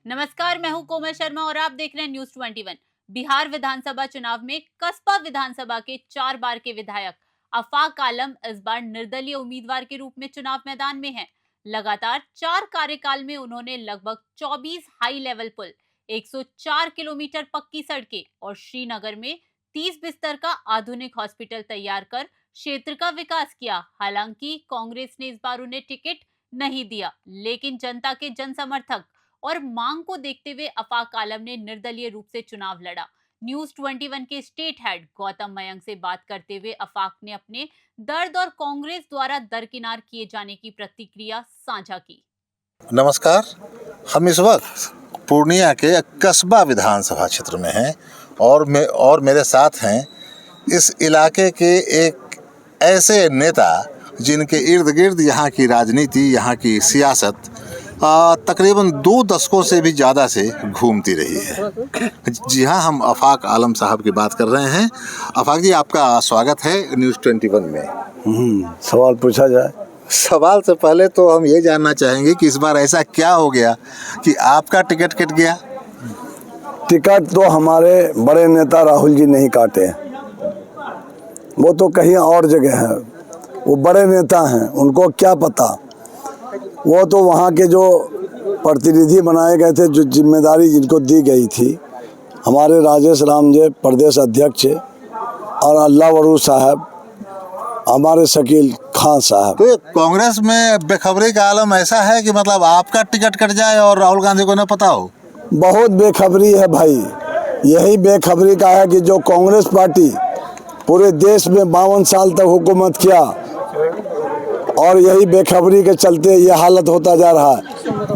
नमस्कार, मैं हूं कोमल शर्मा और आप देख रहे हैं न्यूज 21। बिहार विधानसभा चुनाव में कसबा विधानसभा के 4 बार के विधायक आफाक आलम इस बार निर्दलीय उम्मीदवार के रूप में चुनाव मैदान में हैं। लगातार 4 कार्यकाल में उन्होंने लगभग 24 हाई लेवल पुल, 104 किलोमीटर पक्की सड़कें और श्रीनगर में 30 बिस्तर का आधुनिक हॉस्पिटल तैयार कर क्षेत्र का विकास किया। हालांकि कांग्रेस ने इस बार उन्हें टिकट नहीं दिया, लेकिन जनता के जन समर्थक और मांग को देखते हुए आफाक आलम ने निर्दलीय रूप से चुनाव लड़ा। न्यूज 21 के स्टेट हेड गौतम मयंक से बात करते हुए आफाक ने अपने दर्द और कांग्रेस द्वारा दरकिनार किए जाने की प्रतिक्रिया साझा की। नमस्कार, हम इस वक्त पूर्णिया के कसबा विधानसभा क्षेत्र में हैं और मेरे साथ हैं इस इलाके के एक ऐसे नेता जिनके इर्द गिर्द यहाँ की राजनीति, यहाँ की सियासत तकरीबन 2 दशकों से भी ज़्यादा से घूमती रही है। जी हाँ, हम आफाक आलम साहब की बात कर रहे हैं। आफाक जी, आपका स्वागत है न्यूज़ 21 में। सवाल पूछा जाए। सवाल से पहले तो हम ये जानना चाहेंगे कि इस बार ऐसा क्या हो गया कि आपका टिकट कट गया? टिकट तो हमारे बड़े नेता राहुल जी नहीं काटे, वो तो कहीं और जगह है। वो बड़े नेता हैं, उनको क्या पता। वो तो वहाँ के जो प्रतिनिधि बनाए गए थे, जो जिम्मेदारी जिनको दी गई थी, हमारे राजेश राम जी प्रदेश अध्यक्ष और अल्लाह वरू साहब, हमारे शकील खान साहब। तो कांग्रेस में बेखबरी का आलम ऐसा है कि मतलब आपका टिकट कट जाए और राहुल गांधी को न पता हो? बहुत बेखबरी है भाई। यही बेखबरी का है कि जो कांग्रेस पार्टी पूरे देश में 52 साल तक हुकूमत किया और यही बेखबरी के चलते ये हालत होता जा रहा है,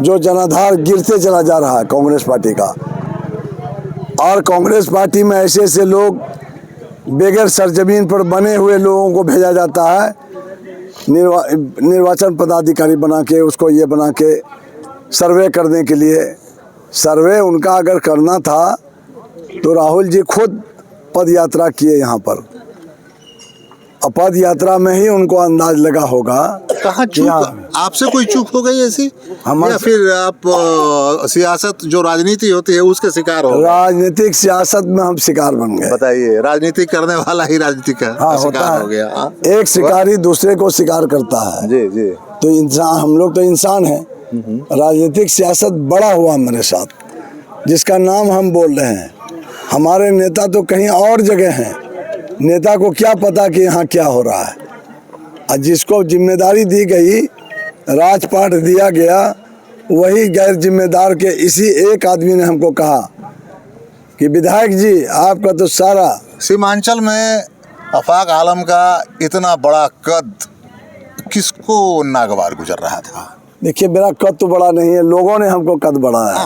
जो जनाधार गिरते चला जा रहा है कांग्रेस पार्टी का। और कांग्रेस पार्टी में ऐसे ऐसे लोग बगैर सरजमीन पर बने हुए लोगों को भेजा जाता है निर्वाचन पदाधिकारी बना के, उसको ये बना के सर्वे करने के लिए। सर्वे उनका अगर करना था तो राहुल जी खुद पद यात्रा किए यहाँ पर। पद यात्रा में ही उनको अंदाज लगा होगा। कहाँ चूक, आपसे कोई चूक हो गई ऐसी, या फिर आप सियासत जो राजनीति होती है उसके शिकार हो? राजनीतिक सियासत में हम शिकार बन गए। बताइए, राजनीति करने वाला ही राजनीति का शिकार हो गया। एक शिकारी दूसरे को शिकार करता है। जी जी। तो इंसान, हम लोग तो इंसान हैं। राजनीतिक सियासत बड़ा हुआ मेरे साथ, जिसका नाम हम बोल रहे हैं। हमारे नेता तो कहीं और जगह हैं। नेता को क्या पता कि यहाँ क्या हो रहा है। और जिसको जिम्मेदारी दी गई, राजपाट दिया गया, वही गैर जिम्मेदार के इसी एक आदमी ने हमको कहा कि विधायक जी, आपका तो सारा सीमांचल में आफाक आलम का इतना बड़ा कद किसको नागवार गुजर रहा था? देखिए, मेरा कद तो बड़ा नहीं है, लोगों ने हमको कद बढ़ाया है।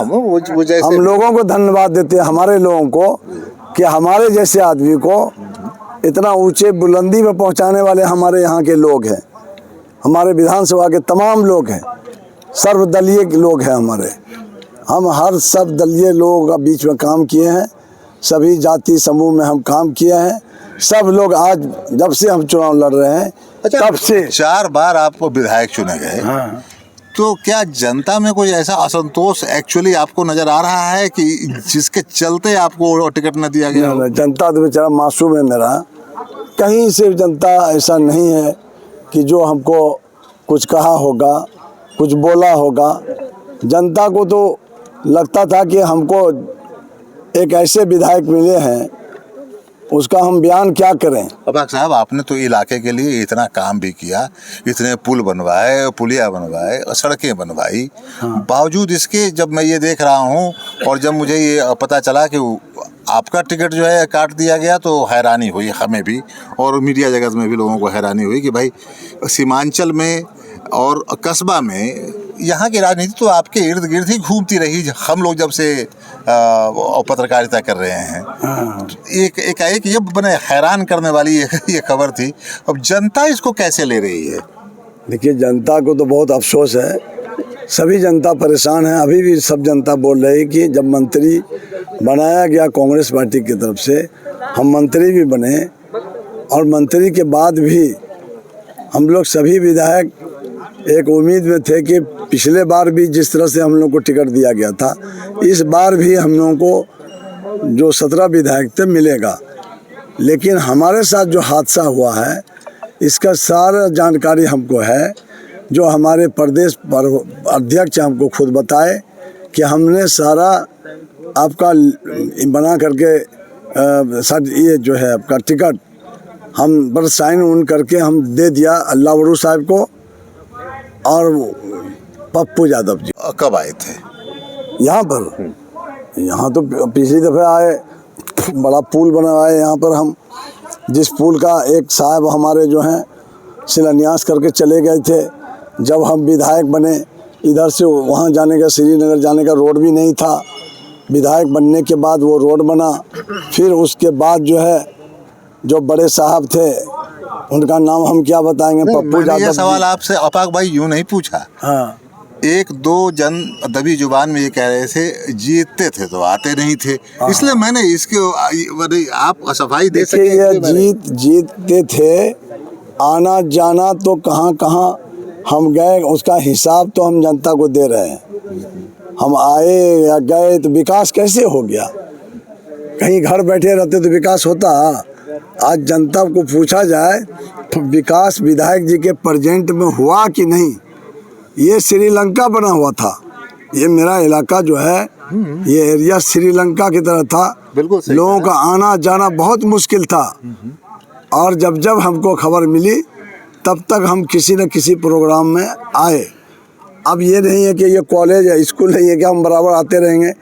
हम लोगों को धन्यवाद देते हैं, हमारे लोगों को, कि हमारे जैसे आदमी को इतना ऊंचे बुलंदी में पहुंचाने वाले हमारे यहाँ के लोग हैं। हमारे विधानसभा के तमाम लोग हैं, सर्वदलीय लोग हैं हमारे। हम हर सब दलीय लोगों का बीच में काम किए हैं, सभी जाति समूह में हम काम किए हैं। सब लोग आज जब से हम चुनाव लड़ रहे हैं, तब से 4 बार आपको विधायक चुने गए। हाँ। तो क्या जनता में कोई ऐसा असंतोष एक्चुअली आपको नजर आ रहा है कि जिसके चलते आपको टिकट न दिया गया? जनता तो बेचारा मासूम है मेरा। कहीं से जनता ऐसा नहीं है कि जो हमको कुछ कहा होगा, कुछ बोला होगा। जनता को तो लगता था कि हमको एक ऐसे विधायक मिले हैं, उसका हम बयान क्या करें। आफाक साहब, आपने तो इलाके के लिए इतना काम भी किया, इतने पुल बनवाए, पुलिया बनवाए, सड़कें बनवाई। हाँ। बावजूद इसके जब मैं ये देख रहा हूँ और जब मुझे ये पता चला कि आपका टिकट जो है काट दिया गया, तो हैरानी हुई हमें भी और मीडिया जगत में भी लोगों को हैरानी हुई कि भाई सीमांचल में और कस्बा में यहाँ की राजनीति तो आपके इर्द गिर्द ही घूमती रही। हम लोग जब से पत्रकारिता कर रहे हैं, एक ये बने हैरान करने वाली ये खबर थी। अब जनता इसको कैसे ले रही है? देखिए, जनता को तो बहुत अफसोस है, सभी जनता परेशान है। अभी भी सब जनता बोल रही है कि जब मंत्री बनाया गया कांग्रेस पार्टी की तरफ से, हम मंत्री भी बने और मंत्री के बाद भी हम लोग सभी विधायक एक उम्मीद में थे कि पिछले बार भी जिस तरह से हम लोग को टिकट दिया गया था, इस बार भी हम लोगों को जो 17 विधायक थे मिलेगा। लेकिन हमारे साथ जो हादसा हुआ है इसका सारा जानकारी हमको है, जो हमारे प्रदेश अध्यक्ष हमको खुद बताए कि हमने सारा आपका बना करके ये जो है आपका टिकट हम पर साइन उन करके हम दे दिया अल्लाह वरू साहब को और पप्पू यादव जी। कब आए थे यहाँ पर? यहाँ तो पिछली दफ़े आए, बड़ा पुल बना हुआ है यहाँ पर। हम जिस पुल का एक साहब हमारे जो हैं शिलान्यास करके चले गए थे, जब हम विधायक बने, इधर से वहाँ जाने का, श्रीनगर जाने का रोड भी नहीं था। विधायक बनने के बाद वो रोड बना। फिर उसके बाद जो है जो बड़े साहब थे उनका नाम हम क्या बताएंगे, पप्पू यादव। ये सवाल आपसे अपाक भाई यूँ नहीं पूछा। हाँ, एक दो जन दबी जुबान में ये कह रहे थे जीतते थे तो आते नहीं थे, इसलिए मैंने इसके आप सफाई दे सके। ये जीतते थे, आना जाना तो कहाँ कहाँ हम गए, उसका हिसाब तो हम जनता को दे रहे हैं। हम आए या गए तो विकास कैसे हो गया? कहीं घर बैठे रहते तो विकास होता? आज जनता को पूछा जाए तो विकास विधायक जी के प्रेजेंट में हुआ कि नहीं? ये श्रीलंका बना हुआ था। ये मेरा इलाका जो है, ये एरिया श्रीलंका की तरह था। बिल्कुल सही। लोगों का आना जाना बहुत मुश्किल था। और जब जब हमको खबर मिली तब तक हम किसी न किसी प्रोग्राम में आए। अब ये नहीं है कि ये कॉलेज है, स्कूल नहीं है कि हम बराबर आते रहेंगे।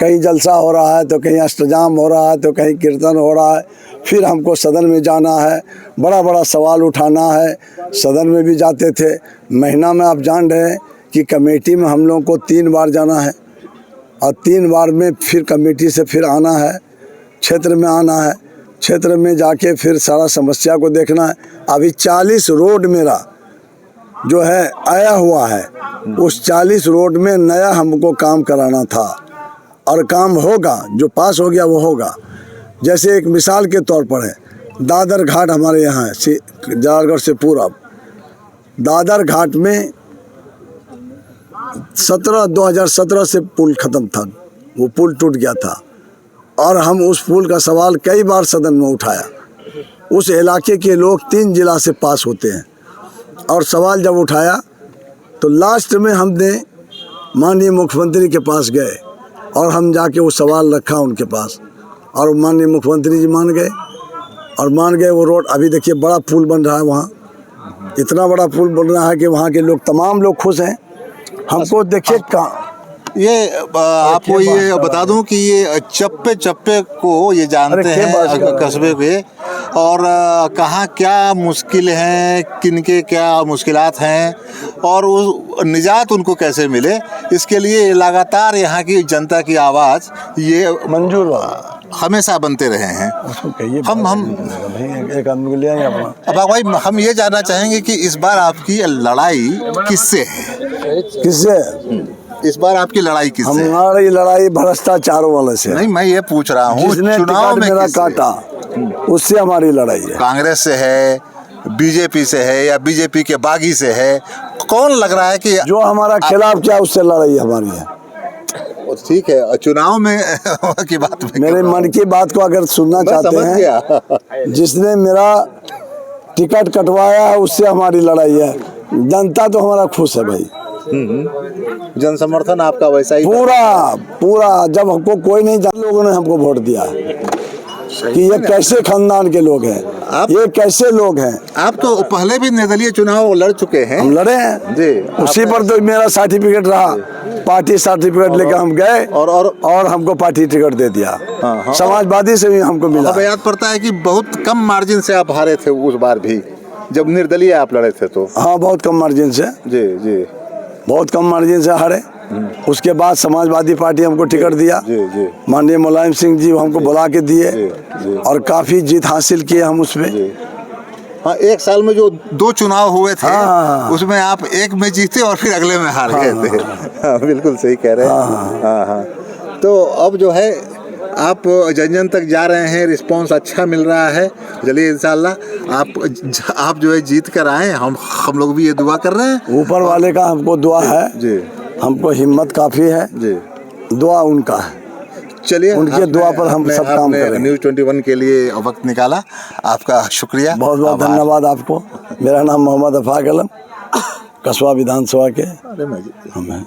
कहीं जलसा हो रहा है तो कहीं अष्टजाम हो रहा है तो कहीं कीर्तन हो रहा है, फिर हमको सदन में जाना है, बड़ा बड़ा सवाल उठाना है। सदन में भी जाते थे। महीना में आप जान रहे हैं कि कमेटी में हम लोगों को 3 बार जाना है और 3 बार में फिर कमेटी से फिर आना है, क्षेत्र में आना है, क्षेत्र में जाके फिर सारा समस्या को देखना है। अभी 40 रोड मेरा जो है आया हुआ है, उस 40 रोड में नया हमको काम कराना था और काम होगा। जो पास हो गया वो होगा। जैसे एक मिसाल के तौर पर है, दादर घाट हमारे यहाँ है, जलालगढ़ से पूरब। दादर घाट में 2017 से पुल ख़त्म था, वो पुल टूट गया था और हम उस पुल का सवाल कई बार सदन में उठाया। उस इलाके के लोग 3 जिला से पास होते हैं और सवाल जब उठाया तो लास्ट में हमने माननीय मुख्यमंत्री के पास गए और हम जाके वो सवाल रखा उनके पास और माननीय मुख्यमंत्री जी मान गए। वो रोड अभी देखिए बड़ा पुल बन रहा है वहाँ, इतना बड़ा पुल बन रहा है कि वहाँ के लोग, तमाम लोग खुश हैं। हमको देखिए ये आपको ये बता दूं कि ये चप्पे चप्पे को ये जानते हैं कस्बे के, और कहाँ क्या मुश्किल हैं, किनके क्या मुश्किलात हैं और उस निजात उनको कैसे मिले, इसके लिए लगातार यहाँ की जनता की आवाज़ ये मंजूर हमेशा बनते रहे हैं। हम एक आदमी को ले आएंगे अपना। अब भाई हम ये जानना चाहेंगे कि इस बार आपकी लड़ाई किससे है? किससे? इस बार आपकी लड़ाई किससे है? हमारी लड़ाई भ्रष्टाचारों वाले से। नहीं, मैं ये पूछ रहा हूँ जिसने चुनाव में मेरा काटा उससे हमारी लड़ाई है। कांग्रेस से है, बीजेपी से है या बीजेपी के बागी से है? कौन लग रहा है कि जो हमारा खिलाफ क्या उससे लड़ाई हमारी है? ठीक है, चुनाव में की बात में मेरे मन की बात को अगर सुनना चाहते हैं, जिसने मेरा टिकट कटवाया है उससे हमारी लड़ाई है। जनता तो हमारा खुश है भाई। जन समर्थन आपका वैसा ही पूरा जब हमको कोई नहीं जान, लोगों ने हमको वोट दिया कि ये कैसे खानदान के लोग हैं, ये कैसे लोग हैं। आप तो पहले भी निर्दलीय चुनाव लड़ चुके हैं। हम लड़े हैं जी। उसी पर तो मेरा सर्टिफिकेट रहा, पार्टी सर्टिफिकेट लेकर हम गए और हमको पार्टी टिकट दे दिया। समाजवादी से भी हमको मिला। अब याद पड़ता है कि बहुत कम मार्जिन से आप हारे थे उस बार भी जब निर्दलीय आप लड़े थे तो। हाँ, बहुत कम मार्जिन से। जी जी, बहुत कम मार्जिन से हारे। उसके बाद समाजवादी पार्टी हमको टिकट दिया। माननीय मुलायम सिंह जी हमको बुला के दिए और काफ़ी जीत हासिल किए हम उसमें। हाँ, एक साल में जो 2 चुनाव हुए थे उसमें आप एक में जीते और फिर अगले में हार गए थे। हाँ, बिल्कुल सही कह रहे हैं। हाँ, तो अब जो है आप जन जन तक जा रहे हैं, रिस्पांस अच्छा मिल रहा है। चलिए इंशाल्लाह आप जो है जीत कर आए। हम लोग भी ये दुआ कर रहे हैं, ऊपर वाले का हमको दुआ है जी, हमको हिम्मत काफ़ी है जी, दुआ उनका है। चलिए उनके दुआ पर हम सब काम करेंगे। न्यूज़ 21 के लिए वक्त निकाला, आपका शुक्रिया, बहुत बहुत धन्यवाद आपको। मेरा नाम मोहम्मद अफाक आलम, कस्बा विधानसभा के हम हैं।